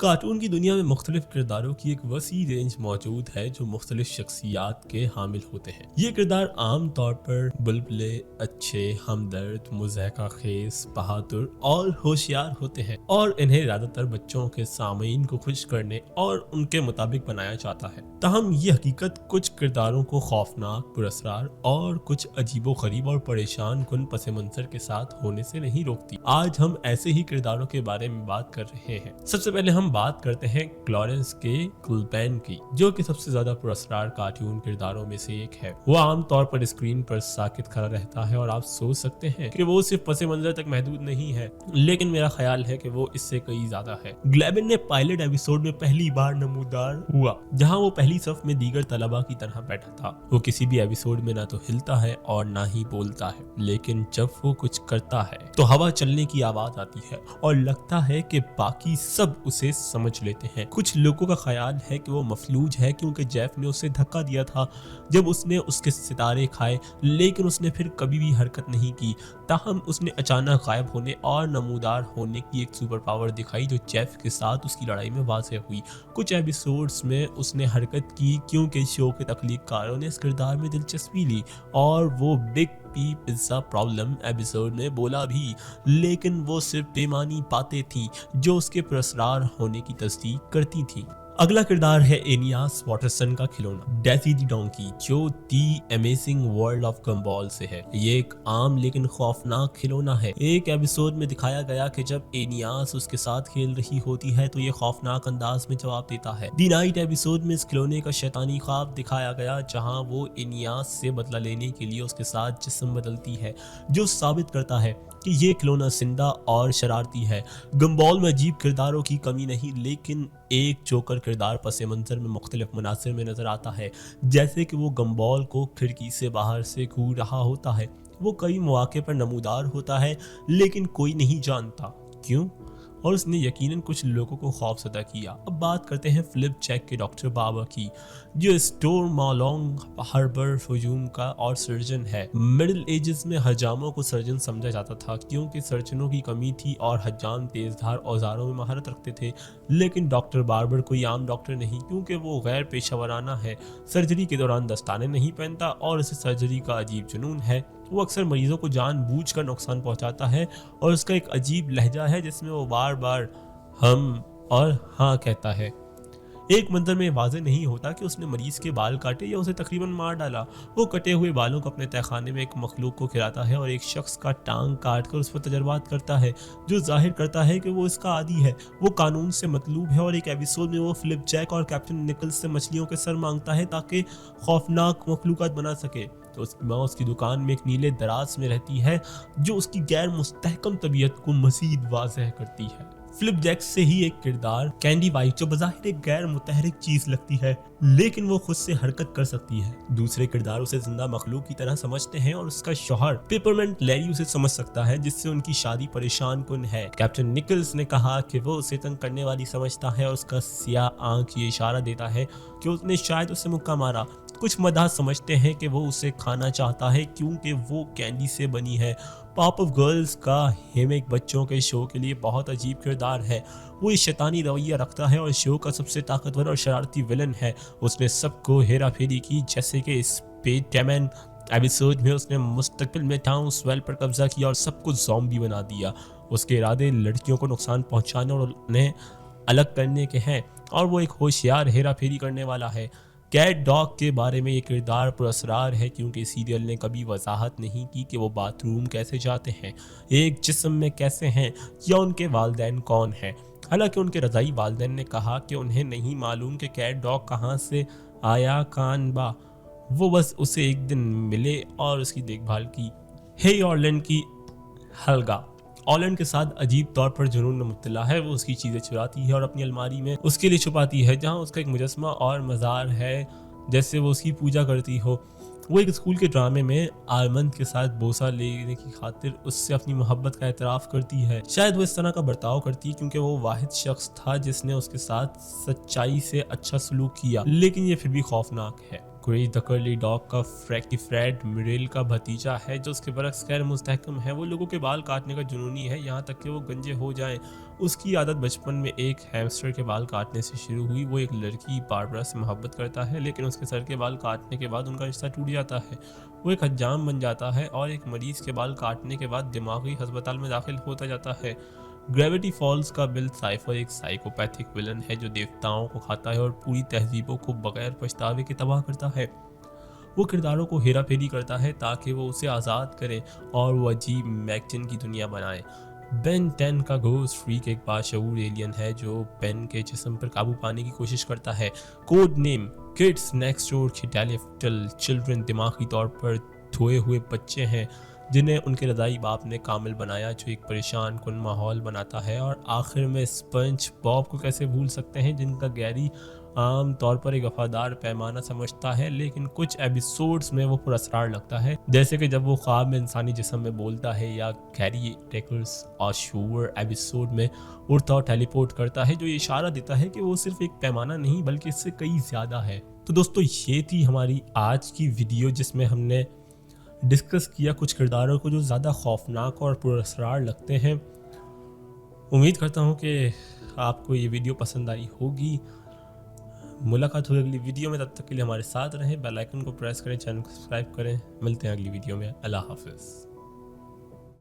Cartoon की दुनिया में मुख्तलिफ किरदारों की एक वसी रेंज मौजूद है जो मुख्तलिफ शख्सियात के हामिल होते हैं। ये किरदार आम तौर पर बुलबुले, अच्छे, हमदर्द, मुज़हका खेस, बहादुर और होशियार होते हैं और इन्हें ज्यादातर बच्चों के सामीन को खुश करने और उनके मुताबिक बनाया जाता है। ताहम ये हकीकत कुछ किरदारों को खौफनाक, पुरस्कार और कुछ अजीबो गरीब और परेशान कुन पस मंजर के साथ होने से नहीं रोकती। आज हम ऐसे ही किरदारों के बारे में बात कर रहे हैं। सबसे पहले हम बात करते हैं क्लोरेंस के कुलपेन की, जो कि सबसे ज्यादा पुरस्कार कार्टून किरदारों में से एक है। वो आमतौर पर स्क्रीन पर साकित खड़ा रहता है और आप सोच सकते हैं कि वो सिर्फ पस मंजर तक महदूद नहीं है, लेकिन मेरा ख्याल है कि वो इससे कई ज्यादा है। ग्लेबिन ने पायलट एपिसोड में पहली बार नमूदार हुआ, जहां वो पहली सफ में दीगर तलबा की तरह बैठा था। वो किसी भी एपिसोड में ना तो हिलता है और ना ही बोलता है, लेकिन जब वो कुछ करता है तो हवा चलने की आवाज आती है और लगता है कि बाकी सब उसे समझ लेते हैं। कुछ लोगों का ख्याल है कि वो मफलूज है क्योंकि जेफ ने उसे धक्का दिया था जब उसने उसके सितारे खाए, लेकिन उसने फिर कभी भी हरकत नहीं की। ताहम उसने अचानक गायब होने और नमूदार होने की एक सुपर पावर दिखाई जो जेफ के साथ उसकी लड़ाई में वाज़ेह हुई। कुछ एपिसोड्स में उसने हरकत की क्योंकि शो के तख्लीककारों ने इस किरदार में दिलचस्पी ली और वो big P pizza problem episode में बोला भी, लेकिन वो सिर्फ बेमानी बातें थी जो उसके पुरस्कार होने की तस्दीक करती थी। अगला किरदार है एनियास वाटरसन का खिलौना डेजी दी डोंकी, जो दी अमेजिंग वर्ल्ड ऑफ गम्बॉल से है। ये एक आम लेकिन खौफनाक खिलौना है। एक एपिसोड में दिखाया गया कि जब एनियास उसके साथ खेल रही होती है तो ये खौफनाक अंदाज में जवाब देता है। दी नाइट एपिसोड में इस खिलौने का शैतानी ख्वाब दिखाया गया, जहां वो एनियास से बदला लेने के लिए उसके साथ जिस्म बदलती है, जो साबित करता है कि ये खिलौना जिंदा और शरारती है। गम्बॉल में अजीब किरदारों की कमी नहीं, लेकिन एक जोकर किरदार पस मंजर में मुख्तलिफ मनासिर में नजर आता है, जैसे कि वो गम्बॉल को खिड़की से बाहर से घूर रहा होता है। वो कई मौके पर नमूदार होता है, लेकिन कोई नहीं जानता क्यों, और उसने यकीनन कुछ लोगों को खौफजदा किया। अब बात करते हैं फिलिप जैक के डॉक्टर बाबा की, जो स्टोरमालोंग हार्बर हजूम का और सर्जन है। मिडिल एजेस में हजामों को सर्जन समझा जाता था क्योंकि सर्जनों की कमी थी और हजाम तेजधार औजारों में महारत रखते थे, लेकिन डॉक्टर बार्बर कोई आम डॉक्टर नहीं क्योंकि वो गैर पेशावराना है। सर्जरी के दौरान दस्ताने नहीं पहनता और इसे सर्जरी का अजीब जुनून है। वो अक्सर मरीजों को जानबूझकर नुकसान पहुंचाता है और उसका एक अजीब लहजा है जिसमें वो बार बार हम और हाँ कहता है। एक मंजर में वाज़ेह नहीं होता कि उसने मरीज के बाल काटे या उसे तकरीबन मार डाला। वो कटे हुए बालों को अपने तहखाने में एक मखलूक को खिलाता है और एक शख्स का टांग काट कर उस पर तजर्बात करता है, जो जाहिर करता है कि वो इसका आदी है। वो कानून से मतलूब है और एक एपिसोड में वो फिलिप जैक और कैप्टन निकल्स से मछलियों के सर मांगता है ताकि खौफनाक मखलूकात बना सके। तो उसकी माँ उसकी दुकान में एक नीले दराज में रहती है, जो उसकी गैर मुस्तहकम तबीयत को मजीद वाज़ेह करती है। फिलिप जैक से ही एक किरदार कैंडी वाइट, जो बज़ाहिर एक गैर मुतहरिक चीज लगती है, लेकिन वो खुद से हरकत कर सकती है। दूसरे किरदार उसे जिंदा मखलूक की तरह समझते हैं और उसका शौहर पेपरमेंट लैरी उसे समझ सकता है, जिससे उनकी शादी परेशान कुन है। कैप्टन निकल्स ने कहा कि वो उसे तंग करने वाली समझता है और उसका सियाह आंख ये इशारा देता है कि उसने शायद उसे मुक्का मारा। कुछ मदाह समझते हैं कि वो उसे खाना चाहता है क्योंकि वो कैंडी से बनी है। पॉप ऑफ गर्ल्स का हेमेक बच्चों के शो के लिए बहुत अजीब किरदार है। वो इस शैतानी रवैया रखता है और शो का सबसे ताकतवर और शरारती विलन है। उसने सबको हेरा फेरी की, जैसे कि स्पेडमैन एपिसोड में उसने मुस्तकबिल में टाउन स्वेल पर कब्जा किया और सबको ज़ॉम्बी बना दिया। उसके इरादे लड़कियों को नुकसान पहुंचाने और उन्हें अलग करने के हैं और वो एक होशियार हेरा फेरी करने वाला है। कैट डॉग के बारे में ये किरदार पुरस्कार है क्योंकि सीरियल ने कभी वजाहत नहीं की कि वो बाथरूम कैसे जाते हैं, एक जिस्म में कैसे हैं या उनके वालिदैन कौन हैं। हालांकि उनके रज़ाई वालिदैन ने कहा कि उन्हें नहीं मालूम कि कैट डॉग कहाँ से आया कान बा, वो बस उसे एक दिन मिले और उसकी देखभाल की। हे ऑर्लैंड की हल्गा ऑलैंड के साथ अजीब तौर पर जुनून में मुब्तला है। वो उसकी चीज़ें चुराती है और अपनी अलमारी में उसके लिए छुपाती है, जहां उसका एक मुजस्मा और मज़ार है, जैसे वो उसकी पूजा करती हो। वो एक स्कूल के ड्रामे में आलमंद के साथ बोसा लेने की खातिर उससे अपनी मोहब्बत का एतराफ़ करती है। शायद वो इस तरह का बर्ताव करती है क्योंकि वो वाहिद शख्स था जिसने उसके साथ सच्चाई से अच्छा सलूक किया, लेकिन ये फिर भी खौफनाक है। क्रेज द कर्ली डॉग का फ्रैकी फ्रेड मिरेल का भतीजा है जो उसके बरक्स गैर मुस्तहकम है। वो लोगों के बाल काटने का जुनूनी है, यहाँ तक कि वो गंजे हो जाएं। उसकी आदत बचपन में एक हैमस्टर के बाल काटने से शुरू हुई। वो एक लड़की बारबरा से मोहब्बत करता है, लेकिन उसके सर के बाल काटने के बाद उनका रिश्ता टूट जाता है। वो एक हज्जाम बन जाता है और एक मरीज के बाल काटने के बाद दिमागी अस्पताल में दाखिल होता जाता है। ग्रेविटी फॉल्स का बिल साइफर एक साइकोपैथिक विलन है जो देवताओं को खाता है और पूरी तहजीबों को बगैर पछतावे के तबाह करता है। वो किरदारों को हेरा फेरी करता है ताकि वो उसे आज़ाद करे और वो अजीब मैगजिन की दुनिया बनाए। बेन 10 का घोस्ट फ्रीक एक बाशऊर एलियन है जो पेन के जिस्म पर काबू पाने की कोशिश करता है। Code name kids next door खिडालिफ्टल चिल्ड्रन दिमागी तौर पर धोए हुए बच्चे हैं जिन्हें उनके रज़ाई बाप ने कामिल बनाया, जो एक परेशान कुन माहौल बनाता है। और आखिर में स्पंज बॉब को कैसे भूल सकते हैं जिनका गैरी आम तौर पर एक वफादार पैमाना समझता है, लेकिन कुछ एपिसोड्स में वो पुरस्कार लगता है, जैसे कि जब वो ख्वाब में इंसानी जिस्म में बोलता है या गैरी टेकर्स और शूअर एपिसोड में उड़ता और टेलीपोर्ट करता है, जो ये इशारा देता है कि वो सिर्फ एक पैमाना नहीं बल्कि इससे कई ज़्यादा है। तो दोस्तों ये थी हमारी आज की वीडियो जिसमें हमने डिस्कस किया कुछ किरदारों को जो ज़्यादा खौफनाक और पुरस्कार लगते हैं। उम्मीद करता हूँ कि आपको ये वीडियो पसंद आई होगी। मुलाकात होगी अगली वीडियो में, तब तक के लिए हमारे साथ रहें, बेल आइकन को प्रेस करें, चैनल को सब्सक्राइब करें। मिलते हैं अगली वीडियो में। अल्लाह हाफिज़।